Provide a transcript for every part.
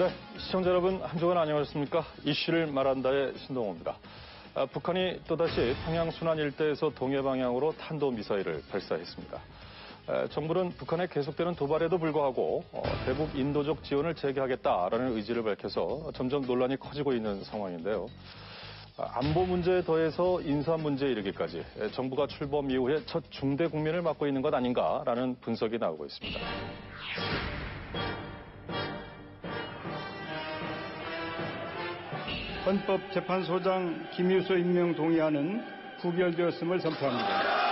네, 시청자 여러분 한 주간 안녕하십니까? 이슈를 말한다의 신동호입니다. 북한이 또다시 평양순환 일대에서 동해 방향으로 탄도미사일을 발사했습니다. 정부는 북한의 계속되는 도발에도 불구하고 대북 인도적 지원을 재개하겠다라는 의지를 밝혀서 점점 논란이 커지고 있는 상황인데요. 안보 문제에 더해서 인사 문제에 이르기까지 정부가 출범 이후에 첫 중대 국면을 맞고 있는 것 아닌가라는 분석이 나오고 있습니다. 헌법재판소장 김유소 임명 동의안은 부결되었음을 선포합니다.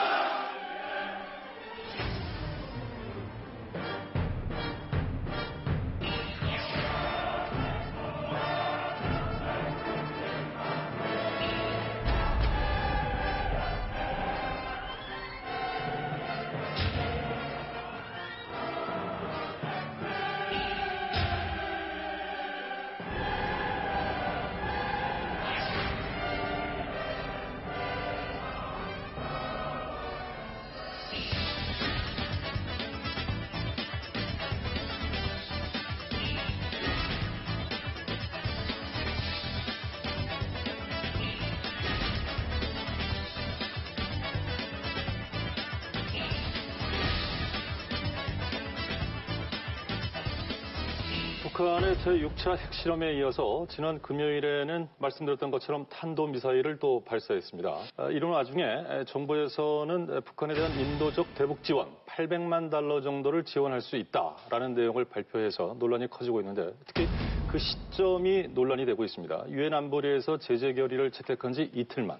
북한의 제6차 핵실험에 이어서 지난 금요일에는 말씀드렸던 것처럼 탄도미사일을 또 발사했습니다. 이런 와중에 정부에서는 북한에 대한 인도적 대북 지원 800만 달러 정도를 지원할 수 있다라는 내용을 발표해서 논란이 커지고 있는데 특히 그 시점이 논란이 되고 있습니다. 유엔 안보리에서 제재 결의를 채택한 지 이틀만.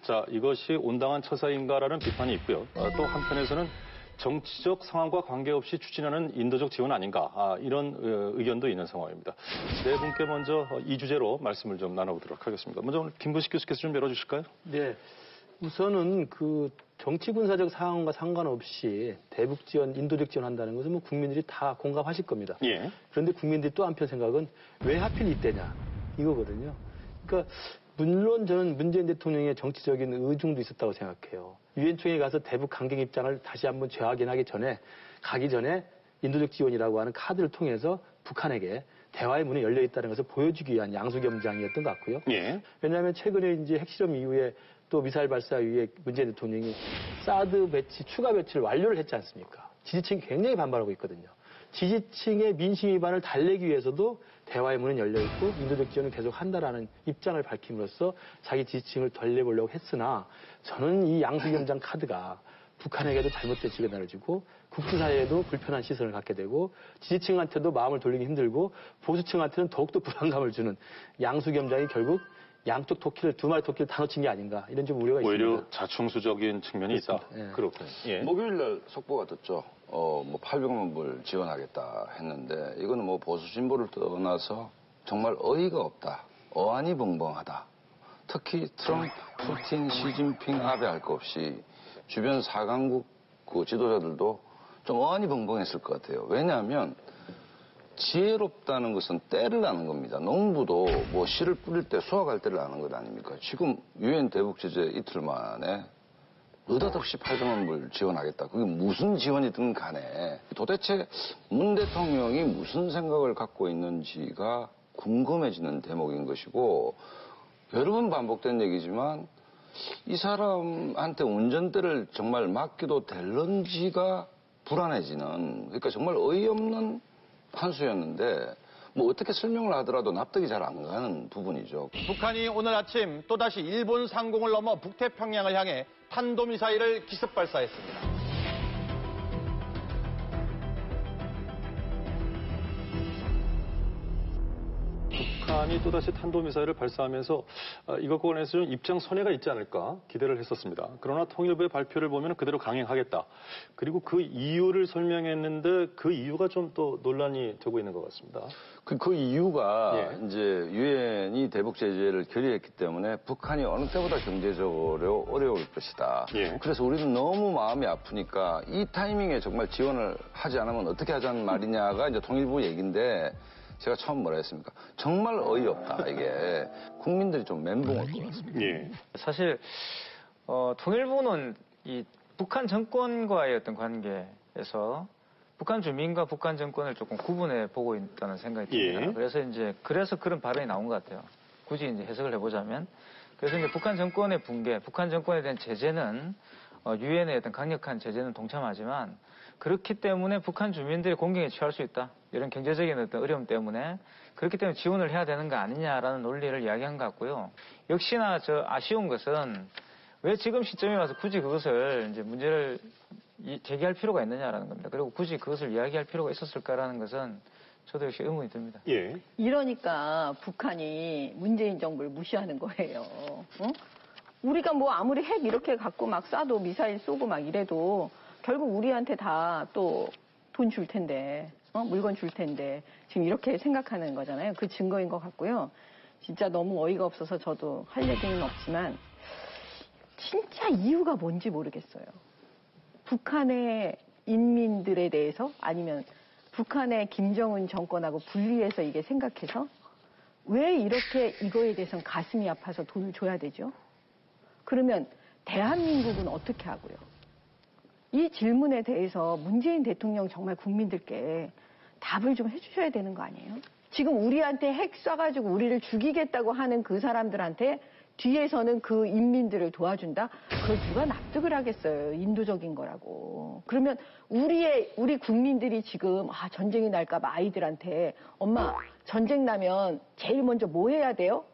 자, 이것이 온당한 처사인가라는 비판이 있고요. 또 한편에서는 정치적 상황과 관계없이 추진하는 인도적 지원 아닌가 이런 의견도 있는 상황입니다. 네 분께 먼저 이 주제로 말씀을 좀 나눠보도록 하겠습니다. 먼저 오늘 김부식 교수께서 좀 열어주실까요? 네, 우선은 그 정치 군사적 상황과 상관없이 대북 지원, 인도적 지원한다는 것은 뭐 국민들이 다 공감하실 겁니다. 예. 그런데 국민들이 또 한편 생각은 왜 하필 이때냐 이거거든요. 그러니까 물론 저는 문재인 대통령의 정치적인 의중도 있었다고 생각해요. 유엔 총회에 가서 대북 강경 입장을 다시 한번 재확인하기 전에 가기 전에 인도적 지원이라고 하는 카드를 통해서 북한에게 대화의 문이 열려 있다는 것을 보여주기 위한 양수겸장이었던 것 같고요. 예. 왜냐하면 최근에 이제 핵실험 이후에 또 미사일 발사 이후에 문재인 대통령이 사드 배치 추가 배치를 완료를 했지 않습니까? 지지층이 굉장히 반발하고 있거든요. 지지층의 민심 위반을 달래기 위해서도 대화의 문은 열려있고 인도적 지원을 계속한다라는 입장을 밝힘으로써 자기 지지층을 달래보려고 했으나 저는 이 양수겸장 카드가 북한에게도 잘못된 시그널을 주고 국제사회에도 불편한 시선을 갖게 되고 지지층한테도 마음을 돌리기 힘들고 보수층한테는 더욱더 불안감을 주는 양수겸장이 결국 양쪽 토끼를 두 마리 토끼를 다 놓친 게 아닌가 이런 좀 우려가 있습니다. 오히려 자충수적인 측면이 있다. 예. 그렇군요. 예. 목요일날 속보가 떴죠. 뭐 800만 불 지원하겠다 했는데 이거는 뭐 보수 진보를 떠나서 정말 어이가 없다. 어안이 벙벙하다. 특히 트럼프, 푸틴, 시진핑, 아베 할 거 없이 주변 4강국 그 지도자들도 좀 어안이 벙벙했을 것 같아요. 왜냐하면 지혜롭다는 것은 때를 아는 겁니다. 농부도 뭐 씨를 뿌릴 때 수확할 때를 아는 것 아닙니까? 지금 유엔 대북 제재 이틀 만에 느닷없이 800만 불 지원하겠다. 그게 무슨 지원이든 간에 도대체 문 대통령이 무슨 생각을 갖고 있는지가 궁금해지는 대목인 것이고 여러 번 반복된 얘기지만 이 사람한테 운전대를 정말 맡기도 될런지가 불안해지는 그러니까 정말 어이없는 한 수였는데 뭐 어떻게 설명을 하더라도 납득이 잘 안 가는 부분이죠. 북한이 오늘 아침 또다시 일본 상공을 넘어 북태평양을 향해 탄도미사일을 기습 발사했습니다. 북한이 또다시 탄도미사일을 발사하면서 이것과 관해서 좀 입장 선회가 있지 않을까 기대를 했었습니다. 그러나 통일부의 발표를 보면 그대로 강행하겠다. 그리고 그 이유를 설명했는데 그 이유가 좀 또 논란이 되고 있는 것 같습니다. 그 이유가 이제 유엔이 대북 제재를 결의했기 때문에 북한이 어느 때보다 경제적으로 어려울 것이다. 예. 그래서 우리는 너무 마음이 아프니까 이 타이밍에 정말 지원을 하지 않으면 어떻게 하자는 말이냐가 이제 통일부 얘기인데 제가 처음 뭐라 했습니까? 정말 어이없다. 이게 국민들이 좀 멘붕 올 것 같습니다. 예. 사실 통일부는 이 북한 정권과의 어떤 관계에서 북한 주민과 북한 정권을 조금 구분해 보고 있다는 생각이 듭니다. 예. 그래서 그런 발언이 나온 것 같아요. 굳이 이제 해석을 해보자면. 그래서 이제 북한 정권의 붕괴, 북한 정권에 대한 제재는 유엔의 어떤 강력한 제재는 동참하지만 그렇기 때문에 북한 주민들이 공경에 처할 수 있다. 이런 경제적인 어떤 어려움 때문에 그렇기 때문에 지원을 해야 되는 거 아니냐라는 논리를 이야기한 것 같고요. 역시나 아쉬운 것은 왜 지금 시점에 와서 굳이 그것을 이제 문제를 제기할 필요가 있느냐라는 겁니다. 그리고 굳이 그것을 이야기할 필요가 있었을까라는 것은 저도 역시 의문이 듭니다. 예. 이러니까 북한이 문재인 정부를 무시하는 거예요. 우리가 뭐 아무리 핵 이렇게 갖고 막 쏴도 미사일 쏘고 막 이래도 결국 우리한테 다 또 돈 줄 텐데, 물건 줄 텐데 지금 이렇게 생각하는 거잖아요. 그 증거인 것 같고요. 진짜 너무 어이가 없어서 저도 할 얘기는 없지만 진짜 이유가 뭔지 모르겠어요. 북한의 인민들에 대해서 아니면 북한의 김정은 정권하고 분리해서 이게 생각해서 왜 이렇게 이거에 대해서는 가슴이 아파서 돈을 줘야 되죠? 그러면 대한민국은 어떻게 하고요? 이 질문에 대해서 문재인 대통령 정말 국민들께 답을 좀 해주셔야 되는 거 아니에요? 지금 우리한테 핵 쏴가지고 우리를 죽이겠다고 하는 그 사람들한테 뒤에서는 그 인민들을 도와준다? 그걸 누가 납득을 하겠어요. 인도적인 거라고. 그러면 우리 국민들이 지금 전쟁이 날까봐 아이들한테 엄마 전쟁 나면 제일 먼저 뭐 해야 돼요?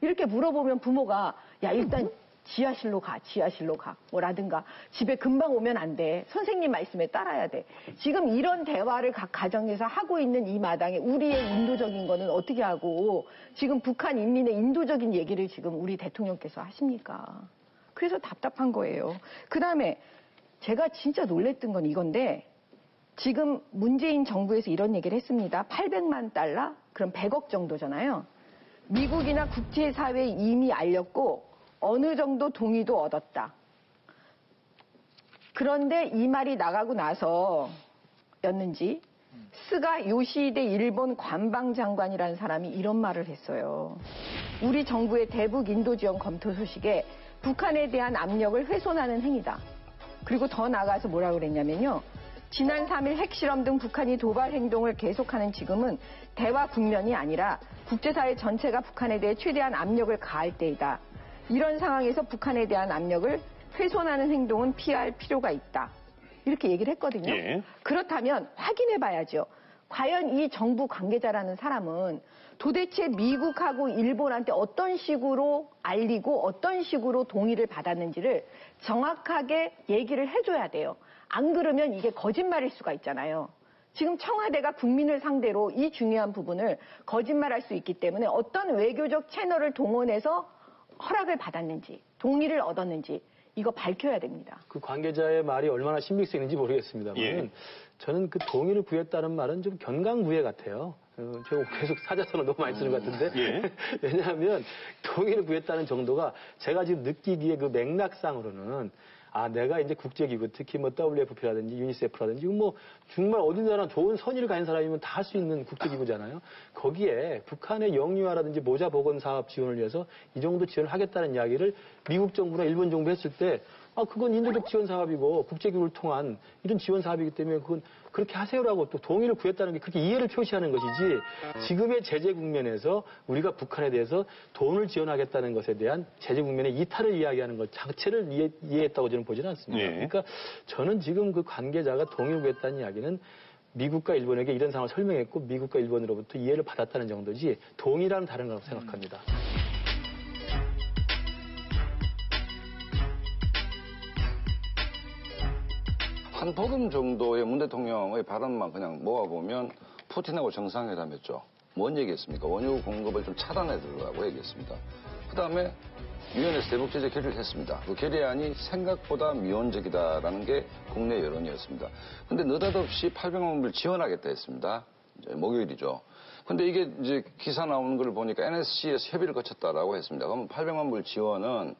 이렇게 물어보면 부모가 야 일단 지하실로 가 뭐라든가 집에 금방 오면 안 돼. 선생님 말씀에 따라야 돼. 지금 이런 대화를 각 가정에서 하고 있는 이 마당에 우리의 인도적인 거는 어떻게 하고 지금 북한 인민의 인도적인 얘기를 지금 우리 대통령께서 하십니까? 그래서 답답한 거예요. 그다음에 제가 진짜 놀랬던 건 이건데 지금 문재인 정부에서 이런 얘기를 했습니다. 800만 달러? 그럼 100억 정도잖아요. 미국이나 국제사회에 이미 알렸고 어느 정도 동의도 얻었다. 그런데 이 말이 나가고 나서였는지 스가 요시히데 일본 관방장관이라는 사람이 이런 말을 했어요. 우리 정부의 대북 인도 지원 검토 소식에 북한에 대한 압력을 훼손하는 행위다. 그리고 더 나아가서 뭐라고 그랬냐면요. 지난 3일 핵실험 등 북한이 도발 행동을 계속하는 지금은 대화 국면이 아니라 국제사회 전체가 북한에 대해 최대한 압력을 가할 때이다. 이런 상황에서 북한에 대한 압력을 훼손하는 행동은 피할 필요가 있다. 이렇게 얘기를 했거든요. 예. 그렇다면 확인해 봐야죠. 과연 이 정부 관계자라는 사람은 도대체 미국하고 일본한테 어떤 식으로 알리고 어떤 식으로 동의를 받았는지를 정확하게 얘기를 해줘야 돼요. 안 그러면 이게 거짓말일 수가 있잖아요. 지금 청와대가 국민을 상대로 이 중요한 부분을 거짓말할 수 있기 때문에 어떤 외교적 채널을 동원해서 허락을 받았는지 동의를 얻었는지 이거 밝혀야 됩니다. 그 관계자의 말이 얼마나 신빙성 있는지 모르겠습니다만 예. 저는 그 동의를 구했다는 말은 좀 견강구애 같아요. 제가 계속 사자성어 너무 많이 쓰는 것 같은데 예. 왜냐하면 동의를 구했다는 정도가 제가 지금 느끼기에 그 맥락상으로는 내가 이제 국제기구, 특히 뭐 WFP라든지 유니세프라든지, 뭐 정말 어디나 좋은 선의를 가진 사람이면 다 할 수 있는 국제기구잖아요. 거기에 북한의 영유아라든지 모자 보건 사업 지원을 위해서 이 정도 지원을 하겠다는 이야기를 미국 정부나 일본 정부 했을 때, 그건 인도적 지원 사업이고 국제기구를 통한 이런 지원 사업이기 때문에 그건 그렇게 하세요라고 또 동의를 구했다는 게 그렇게 이해를 표시하는 것이지 지금의 제재 국면에서 우리가 북한에 대해서 돈을 지원하겠다는 것에 대한 제재 국면의 이탈을 이야기하는 것 자체를 이해했다고 저는 보지는 않습니다. 네. 그러니까 저는 지금 그 관계자가 동의를 구했다는 이야기는 미국과 일본에게 이런 상황을 설명했고 미국과 일본으로부터 이해를 받았다는 정도지 동의라는 다른 거라고 생각합니다. 한 보름 정도의 문 대통령의 발언만 그냥 모아보면 푸틴하고 정상회담했죠. 뭔 얘기했습니까? 원유 공급을 좀 차단해달라고 얘기했습니다. 그 다음에 위원회에서 대북 제재 결의를 했습니다. 그 결의안이 생각보다 미온적이다라는 게 국내 여론이었습니다. 근데 느닷없이 800만 불 지원하겠다 했습니다. 이제 목요일이죠. 근데 이게 이제 기사 나오는 걸 보니까 NSC에서 협의를 거쳤다라고 했습니다. 그러면 800만 불 지원은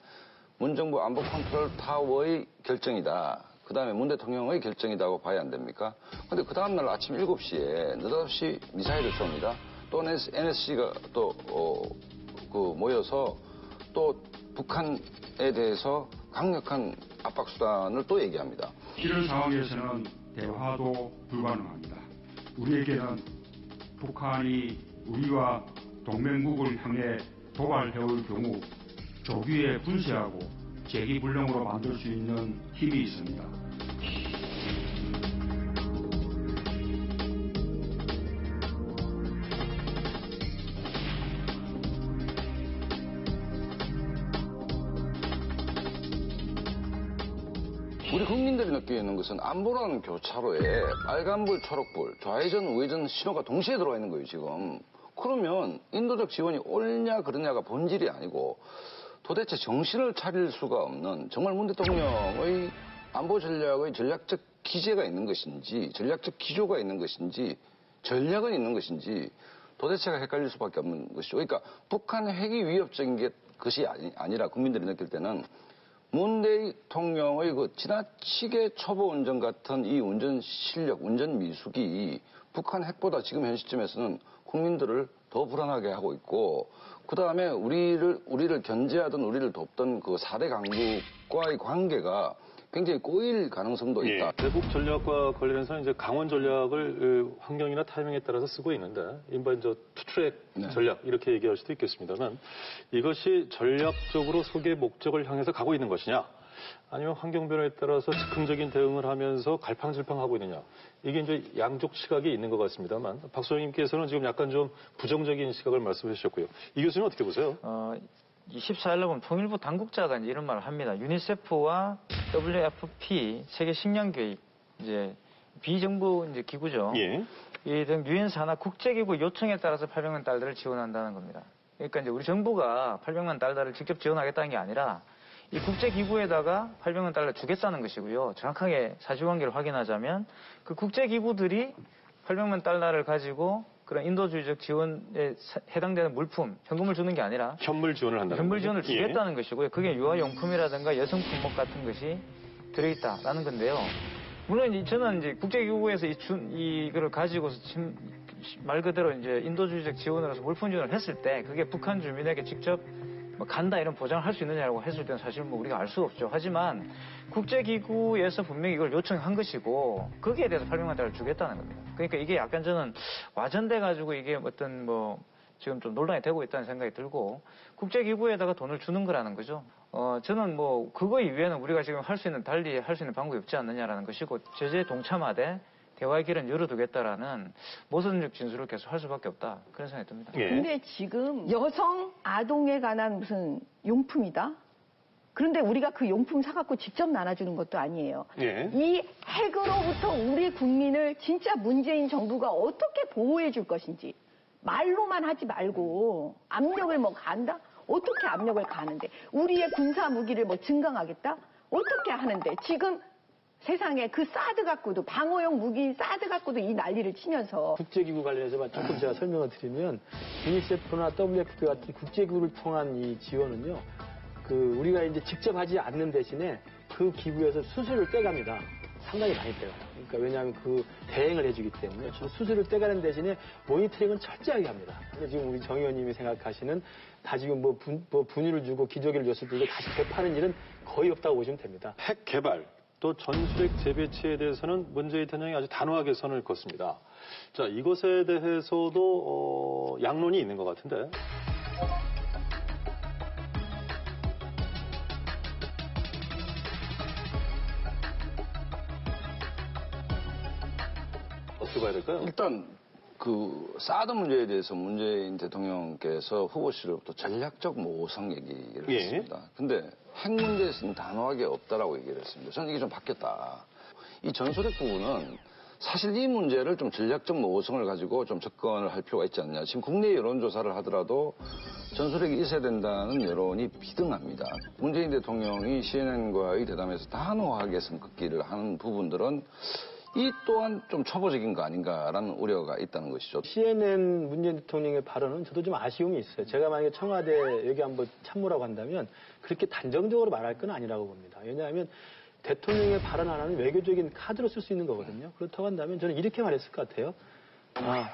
문정부 안보 컨트롤 타워의 결정이다. 그 다음에 문 대통령의 결정이라고 봐야 안 됩니까? 근데 그 다음날 아침 7시에 느닷없이 미사일을 쏩니다. 또 NSC가 또, 모여서 또 북한에 대해서 강력한 압박수단을 또 얘기합니다. 이런 상황에서는 대화도 불가능합니다. 우리에게는 북한이 우리와 동맹국을 향해 도발해올 경우 조기에 분쇄하고 재기불능으로 만들 수 있는 힘이 있습니다. 우리 국민들이 느끼는 것은 안보라는 교차로에 빨간불, 초록불, 좌회전, 우회전 신호가 동시에 들어와 있는 거예요, 지금. 그러면 인도적 지원이 옳냐 그러냐가 본질이 아니고 도대체 정신을 차릴 수가 없는 정말 문 대통령의 안보 전략의 전략적 기제가 있는 것인지 전략적 기조가 있는 것인지 전략은 있는 것인지 도대체가 헷갈릴 수밖에 없는 것이죠. 그러니까 북한 핵이 위협적인 것이 아니라 국민들이 느낄 때는 문 대통령의 그 지나치게 초보 운전 같은 이 운전 실력, 운전 미숙이 북한 핵보다 지금 현 시점에서는 국민들을 더 불안하게 하고 있고, 그 다음에 우리를 견제하던 우리를 돕던 그 4대 강국과의 관계가 굉장히 꼬일 가능성도 있다. 예, 대북 전략과 관련해서 이제 강원 전략을 환경이나 타이밍에 따라서 쓰고 있는데, 이른바 이제 투트랙 전략 이렇게 얘기할 수도 있겠습니다만, 이것이 전략적으로 소개 목적을 향해서 가고 있는 것이냐, 아니면 환경 변화에 따라서 즉흥적인 대응을 하면서 갈팡질팡하고 있느냐, 이게 이제 양쪽 시각이 있는 것 같습니다만, 박 소장님께서는 지금 약간 좀 부정적인 시각을 말씀해 주셨고요. 이 교수님 어떻게 보세요? 24일 날 보면 통일부 당국자가 이제 이런 말을 합니다. 유니세프와 WFP 세계 식량 계획 이제 비정부 이제 기구죠. 예. 이 등 유엔 산하 국제기구 요청에 따라서 800만 달러를 지원한다는 겁니다. 그러니까 이제 우리 정부가 800만 달러를 직접 지원하겠다는 게 아니라 이 국제기구에다가 800만 달러 주겠다는 것이고요. 정확하게 사실관계를 확인하자면 그 국제기구들이 800만 달러를 가지고 그런 인도주의적 지원에 해당되는 물품, 현금을 주는 게 아니라 현물 지원을 한다는 현물 지원을 거죠? 주겠다는 것이고요. 그게 유아용품이라든가 여성 품목 같은 것이 들어있다라는 건데요. 물론 이제 저는 이제 국제기구에서 이거를 가지고서 말 그대로 이제 인도주의적 지원으로서 물품 지원을 했을 때 그게 북한 주민에게 직접 뭐 간다 이런 보장을 할 수 있느냐고 했을 때는 사실 뭐 우리가 알 수 없죠. 하지만 국제기구에서 분명히 이걸 요청한 것이고 거기에 대해서 800만 달러를 주겠다는 겁니다. 그러니까 이게 약간 저는 와전돼가지고 이게 어떤 뭐 지금 좀 논란이 되고 있다는 생각이 들고 국제기구에다가 돈을 주는 거라는 거죠. 저는 뭐 그거 이외에는 우리가 지금 달리 할 수 있는 방법이 없지 않느냐라는 것이고 제재 동참하되 대화의 길은 열어두겠다라는 모순적 진술을 계속 할 수밖에 없다. 그런 생각이 듭니다. 예. 근데 지금 여성 아동에 관한 무슨 용품이다? 그런데 우리가 그 용품 사갖고 직접 나눠주는 것도 아니에요. 예. 이 핵으로부터 우리 국민을 진짜 문재인 정부가 어떻게 보호해 줄 것인지 말로만 하지 말고 압력을 뭐 간다? 어떻게 압력을 가는데 우리의 군사 무기를 뭐 증강하겠다? 어떻게 하는데 지금 세상에 그 사드 갖고도 방어용 무기인 사드 갖고도 이 난리를 치면서 국제기구 관련해서만 조금 제가 설명을 드리면 유니세프나 WFP 같은 국제기구를 통한 이 지원은요, 우리가 이제 직접 하지 않는 대신에 그 기구에서 수수료를 떼갑니다. 상당히 많이 떼가요. 그러니까 왜냐하면 그 대행을 해주기 때문에 수수료를 떼가는 대신에 모니터링은 철저하게 합니다. 근데 지금 우리 정 의원님이 생각하시는 다 지금 뭐 분유를 주고 기저귀를 줬을 때 다시 되파는 일은 거의 없다고 보시면 됩니다. 핵 개발 또 전술핵 재배치에 대해서는 문재인 대통령이 아주 단호하게 선을 긋습니다. 자, 이것에 대해서도 양론이 있는 것 같은데. 어떻게 봐야 될까요? 일단 그 사드 문제에 대해서 문재인 대통령께서 후보실로부터 전략적 모성 얘기를 예. 했습니다. 근데 핵 문제에서는 단호하게 없다라고 얘기를 했습니다. 저는 이게 좀 바뀌었다. 이 전술핵 부분은 사실 이 문제를 좀 전략적 모성을 가지고 좀 접근을 할 필요가 있지 않냐. 지금 국내 여론조사를 하더라도 전술핵이 있어야 된다는 여론이 비등합니다. 문재인 대통령이 CNN과의 대담에서 단호하게 선긋기를 하는 부분들은 이 또한 좀 초보적인 거 아닌가라는 우려가 있다는 것이죠. CNN 문재인 대통령의 발언은 저도 좀 아쉬움이 있어요. 제가 만약에 청와대 여기 한번 참모라고 한다면 그렇게 단정적으로 말할 건 아니라고 봅니다. 왜냐하면 대통령의 발언 하나는 외교적인 카드로 쓸 수 있는 거거든요. 그렇다고 한다면 저는 이렇게 말했을 것 같아요.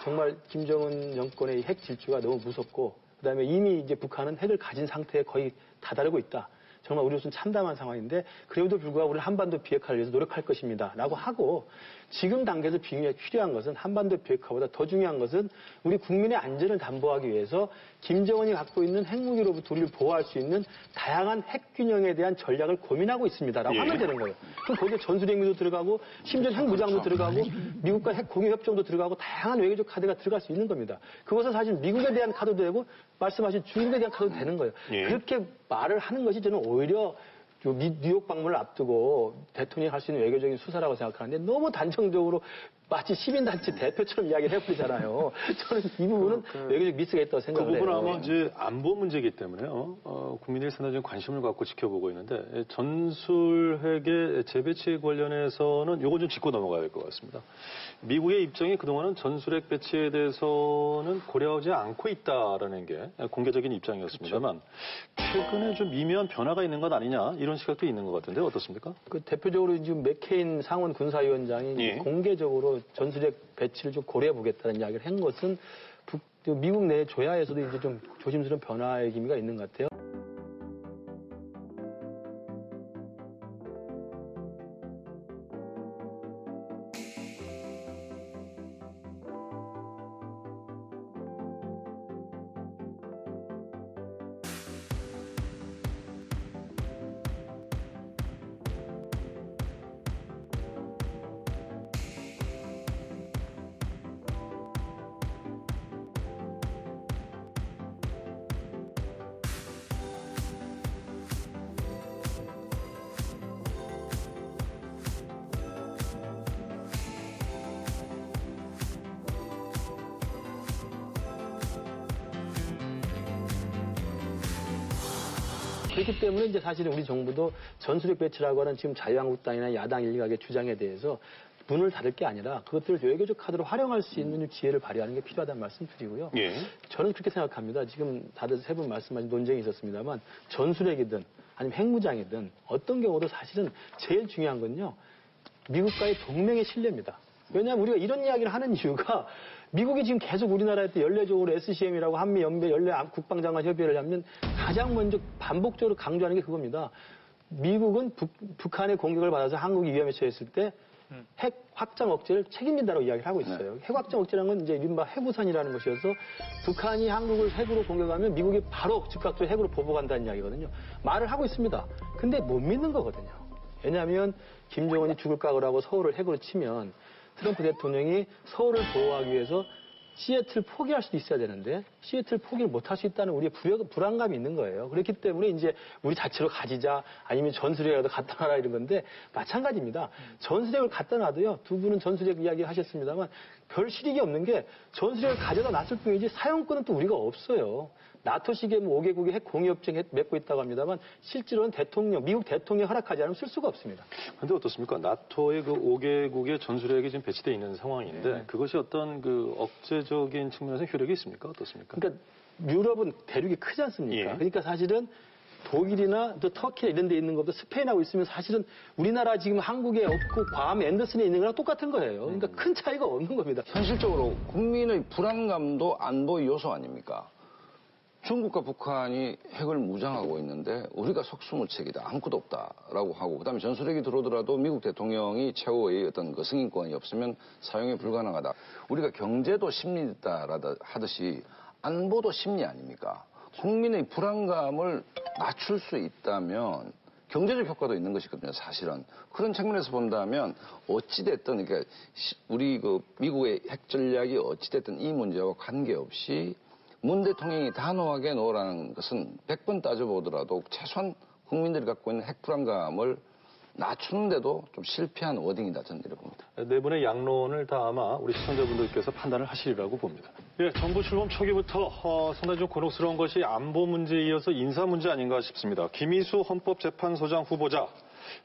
정말 김정은 정권의 핵 질주가 너무 무섭고, 그다음에 이미 이제 북한은 핵을 가진 상태에 거의 다다르고 있다. 정말 우리로서는 참담한 상황인데 그래도 불구하고 우리는 한반도 비핵화를 위해서 노력할 것입니다. 라고 하고 지금 단계에서 필요한 것은 한반도 비핵화보다 더 중요한 것은 우리 국민의 안전을 담보하기 위해서 김정은이 갖고 있는 핵무기로부터 우리를 보호할 수 있는 다양한 핵균형에 대한 전략을 고민하고 있습니다라고 하면 되는 거예요. 그럼 거기에 전술핵무도 들어가고 심지어 핵무장도 들어가고 미국과 핵 공유협정도 들어가고 다양한 외교적 카드가 들어갈 수 있는 겁니다. 그것은 사실 미국에 대한 카드도 되고 말씀하신 중국에 대한 카드도 되는 거예요. 그렇게 말을 하는 것이 저는 오히려 뉴욕 방문을 앞두고 대통령이 할 수 있는 외교적인 수사라고 생각하는데 너무 단정적으로 마치 시민단체 대표처럼 이야기를 해버리잖아요. 저는 이 부분은 외교적 미스가 있다고 생각을 해요. 그 부분은 아마 이제 안보 문제이기 때문에요. 국민들이 상당히 관심을 갖고 지켜보고 있는데 전술핵의 재배치 관련해서는 요건 좀 짚고 넘어가야 될 것 같습니다. 미국의 입장이 그동안은 전술핵 배치에 대해서는 고려하지 않고 있다라는 게 공개적인 입장이었습니다만 최근에 좀 미묘한 변화가 있는 것 아니냐 이런 시각도 있는 것 같은데 어떻습니까? 그 대표적으로 지금 맥케인 상원 군사위원장이 공개적으로 전술핵 배치를 좀 고려해 보겠다는 이야기를 한 것은 미국 내 조야에서도 이제 좀 조심스러운 변화의 기미가 있는 것 같아요. 그렇기 때문에 이제 사실은 우리 정부도 전술핵 배치라고 하는 지금 자유한국당이나 야당 일각의 주장에 대해서 문을 닫을 게 아니라 그것들을 외교적 카드로 활용할 수 있는 지혜를 발휘하는 게 필요하다는 말씀 드리고요. 저는 그렇게 생각합니다. 지금 다들 세 분 말씀하신 논쟁이 있었습니다만 전술핵이든 아니면 핵무장이든 어떤 경우도 사실은 제일 중요한 건요. 미국과의 동맹의 신뢰입니다. 왜냐하면 우리가 이런 이야기를 하는 이유가 미국이 지금 계속 우리나라에 연례적으로 SCM이라고 한미연대 연례 국방장관 협의를 하면 가장 먼저 반복적으로 강조하는 게 그겁니다. 미국은 북한의 공격을 받아서 한국이 위험에 처했을 때 핵 확장 억제를 책임진다고 이야기를 하고 있어요. 핵 확장 억제라는 건 이제 이른바 핵우선이라는 것이어서 북한이 한국을 핵으로 공격하면 미국이 바로 즉각적으로 핵으로 보복한다는 이야기거든요. 말을 하고 있습니다. 근데 못 믿는 거거든요. 왜냐하면 김정은이 죽을 각오를 하고 서울을 핵으로 치면 트럼프 대통령이 서울을 보호하기 위해서 시애틀 포기할 수도 있어야 되는데 시애틀 포기를 못할 수 있다는 우리의 불안감이 있는 거예요. 그렇기 때문에 이제 우리 자체로 가지자 아니면 전술핵이라도 갖다 놔라 이런 건데 마찬가지입니다. 전술핵을 갖다 놔도요. 두 분은 전술핵 이야기 하셨습니다만 별 실익이 없는 게 전술핵을 가져다 놨을 뿐이지 사용권은 또 우리가 없어요. 나토식의 5개국이 핵 공유협정 맺고 있다고 합니다만 실제로는 미국 대통령이 허락하지 않으면 쓸 수가 없습니다. 그런데 어떻습니까? 나토의 그 5개국의 전술핵이 지금 배치되어 있는 상황인데 그것이 어떤 그 억제적인 측면에서 효력이 있습니까? 어떻습니까? 그러니까 유럽은 대륙이 크지 않습니까? 그러니까 사실은 독일이나 또 터키 이런 데 있는 것도 스페인하고 있으면 사실은 우리나라 지금 한국에 없고 괌 앤더슨에 있는 거랑 똑같은 거예요. 그러니까 큰 차이가 없는 겁니다. 현실적으로 국민의 불안감도 안보 요소 아닙니까? 중국과 북한이 핵을 무장하고 있는데 우리가 속수무책이다. 아무것도 없다라고 하고 그다음에 전술핵이 들어오더라도 미국 대통령이 최고의 어떤 그 승인권이 없으면 사용이 불가능하다. 우리가 경제도 심리다 하듯이 안보도 심리 아닙니까? 국민의 불안감을 낮출 수 있다면 경제적 효과도 있는 것이거든요, 사실은. 그런 측면에서 본다면 어찌됐든 그러니까 우리 그 미국의 핵 전략이 어찌됐든 이 문제와 관계없이 문 대통령이 단호하게 놓으라는 것은 100번 따져보더라도 최소한 국민들이 갖고 있는 핵 불안감을 낮추는데도 좀 실패한 워딩이다 저는 이렇게 봅니다. 네 분의 양론을 다 아마 우리 시청자분들께서 판단을 하시리라고 봅니다. 예, 정부 출범 초기부터 상당히 좀 곤혹스러운 것이 안보 문제에 이어서 인사 문제 아닌가 싶습니다. 김희수 헌법재판소장 후보자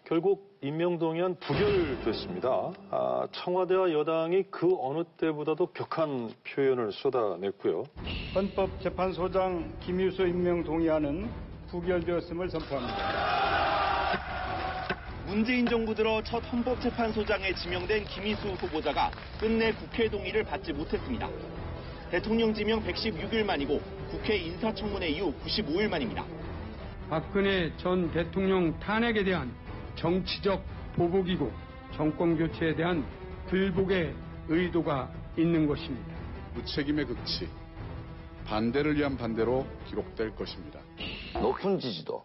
결국 임명동의안 부결됐습니다. 청와대와 여당이 그 어느 때보다도 격한 표현을 쏟아냈고요. 헌법재판소장 김희수 임명 동의안은 부결되었음을 선포합니다. 문재인 정부 들어 첫 헌법재판소장에 지명된 김희수 후보자가 끝내 국회 동의를 받지 못했습니다. 대통령 지명 116일 만이고 국회 인사청문회 이후 95일 만입니다. 박근혜 전 대통령 탄핵에 대한 정치적 보복이고 정권 교체에 대한 굴복의 의도가 있는 것입니다. 무책임의 극치, 반대를 위한 반대로 기록될 것입니다. 높은 지지도,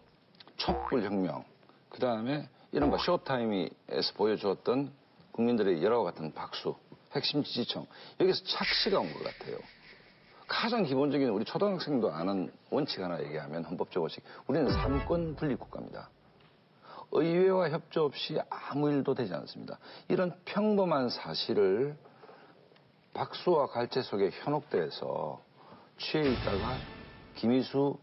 촛불혁명, 그 다음에 이른바 쇼타임에서 보여주었던 국민들의 열화와 같은 박수, 핵심 지지층, 여기서 착시가 온 것 같아요. 가장 기본적인 우리 초등학생도 아는 원칙 하나 얘기하면 헌법적 원칙, 우리는 삼권 분립 국가입니다. 의회와 협조 없이 아무 일도 되지 않습니다. 이런 평범한 사실을 박수와 갈채 속에 현혹돼서 취해 있다가 김희수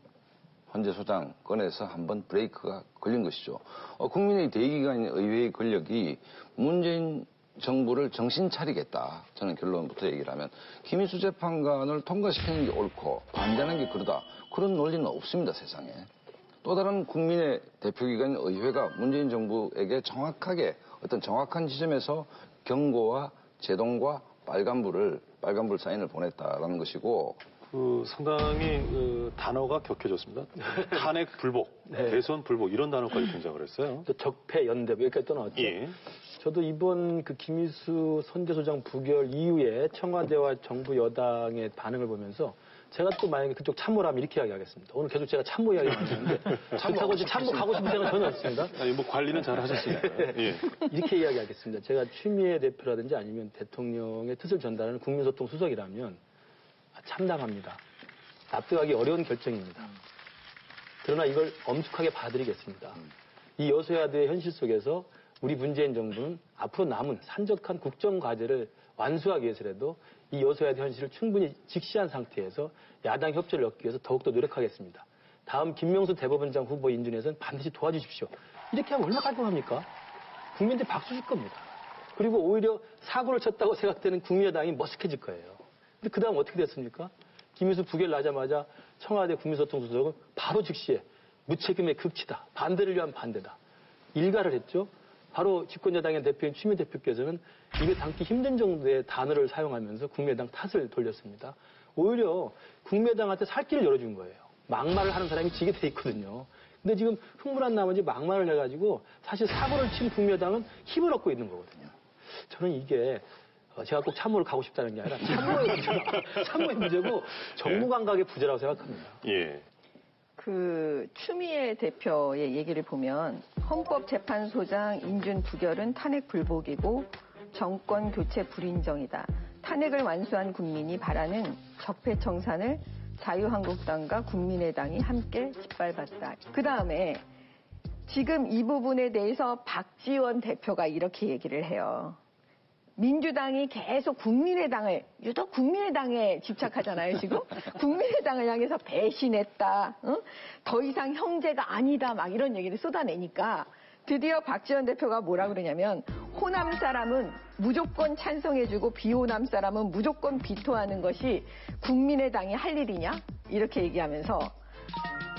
헌재 소장 꺼내서 한번 브레이크가 걸린 것이죠. 국민의 대기관인 의회의 권력이 문재인 정부를 정신 차리겠다. 저는 결론부터 얘기를 하면 김희수 재판관을 통과시키는 게 옳고 반대하는 게 그러다. 그런 논리는 없습니다, 세상에. 또 다른 국민의 대표기관인 의회가 문재인 정부에게 정확하게 어떤 정확한 지점에서 경고와 제동과 빨간불 사인을 보냈다라는 것이고 상당히 단어가 격해졌습니다. 탄핵 불복, 네. 대선 불복 이런 단어까지 등장을 했어요. 또 적폐 연대 여기까지 또 나왔죠. 예. 저도 이번 그 김희수 선대소장 부결 이후에 청와대와 정부 여당의 반응을 보면서 제가 또 만약에 그쪽 참모라면 이렇게 이야기하겠습니다. 오늘 계속 제가 참모 이야기를 하시는데 그렇다고 참모 가고 싶은 생각은 전혀 없습니다. 아니, 뭐 관리는 잘 하셨으니까. 예. 이렇게 이야기하겠습니다. 제가 추미애 대표라든지 아니면 대통령의 뜻을 전달하는 국민소통 수석이라면 참담합니다. 납득하기 어려운 결정입니다. 그러나 이걸 엄숙하게 봐드리겠습니다. 이 여소야대의 현실 속에서 우리 문재인 정부는 앞으로 남은 산적한 국정과제를 완수하기 위해서라도 이 여소야대 현실을 충분히 직시한 상태에서 야당 협조를 얻기 위해서 더욱더 노력하겠습니다. 다음 김명수 대법원장 후보 인준에서는 반드시 도와주십시오. 이렇게 하면 얼마나 깔끔합니까? 국민들이 박수 칠 겁니다. 그리고 오히려 사고를 쳤다고 생각되는 국민의당이 머쓱해질 거예요. 근데 그 다음 어떻게 됐습니까? 김희수 부결 나자마자 청와대 국민소통수석은 바로 즉시에 무책임의 극치다. 반대를 위한 반대다. 일가를 했죠. 바로 집권여당의 대표인 추미애 대표께서는 입에 담기 힘든 정도의 단어를 사용하면서 국민의당 탓을 돌렸습니다. 오히려 국민의당한테 살 길을 열어준 거예요. 막말을 하는 사람이 지게 돼 있거든요. 근데 지금 흥분한 나머지 막말을 해가지고 사실 사고를 친 국민의당은 힘을 얻고 있는 거거든요. 저는 이게 제가 꼭 참모를 가고 싶다는 게 아니라 참모의 문제고 정부 감각의 부재라고 생각합니다. 예. 그 추미애 대표의 얘기를 보면 헌법재판소장 인준 부결은 탄핵 불복이고 정권 교체 불인정이다. 탄핵을 완수한 국민이 바라는 적폐청산을 자유한국당과 국민의당이 함께 짓밟았다. 그 다음에 지금 이 부분에 대해서 박지원 대표가 이렇게 얘기를 해요. 민주당이 계속 국민의당을, 유독 국민의당에 집착하잖아요, 지금. 국민의당을 향해서 배신했다. 더 이상 형제가 아니다. 막 이런 얘기를 쏟아내니까 드디어 박지원 대표가 뭐라 그러냐면 호남 사람은 무조건 찬성해주고 비호남 사람은 무조건 비토하는 것이 국민의당이 할 일이냐? 이렇게 얘기하면서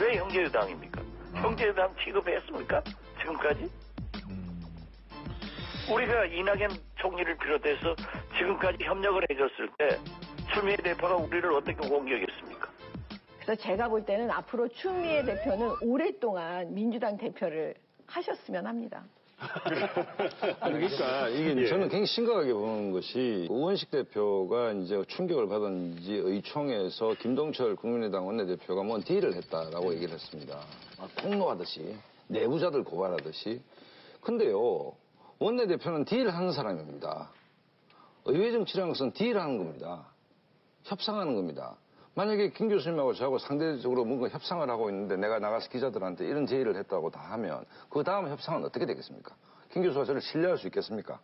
왜 형제당입니까? 형제당 취급했습니까? 지금까지? 우리가 이낙연 총리를 비롯해서 지금까지 협력을 해줬을 때 추미애 대표가 우리를 어떻게 공격했습니까? 그래서 제가 볼 때는 앞으로 추미애 대표는 오랫동안 민주당 대표를 하셨으면 합니다. 그러니까 이게 저는 굉장히 심각하게 보는 것이 우원식 대표가 이제 충격을 받은 이제 의총에서 김동철 국민의당 원내대표가 뭔 딜을 했다라고 얘기를 했습니다. 폭로하듯이 내부자들 고발하듯이. 근데요. 원내대표는 딜하는 사람입니다. 의회 정치라는 것은 딜하는 겁니다. 협상하는 겁니다. 만약에 김 교수님하고 저하고 상대적으로 뭔가 협상을 하고 있는데 내가 나가서 기자들한테 이런 제의를 했다고 다 하면 그 다음 협상은 어떻게 되겠습니까? 김 교수가 저를 신뢰할 수 있겠습니까?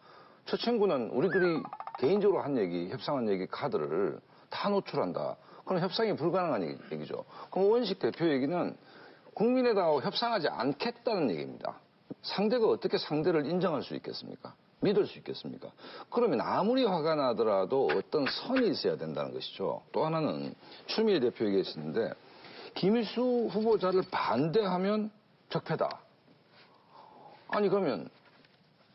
저 친구는 우리들이 개인적으로 한 얘기, 협상한 얘기 카드를 다 노출한다. 그럼 협상이 불가능한 얘기죠. 그럼 원식 대표 얘기는 국민의당하고 협상하지 않겠다는 얘기입니다. 상대가 어떻게 상대를 인정할 수 있겠습니까? 믿을 수 있겠습니까? 그러면 아무리 화가 나더라도 어떤 선이 있어야 된다는 것이죠. 또 하나는 추미애 대표 얘기했었는데 김일수 후보자를 반대하면 적폐다. 아니 그러면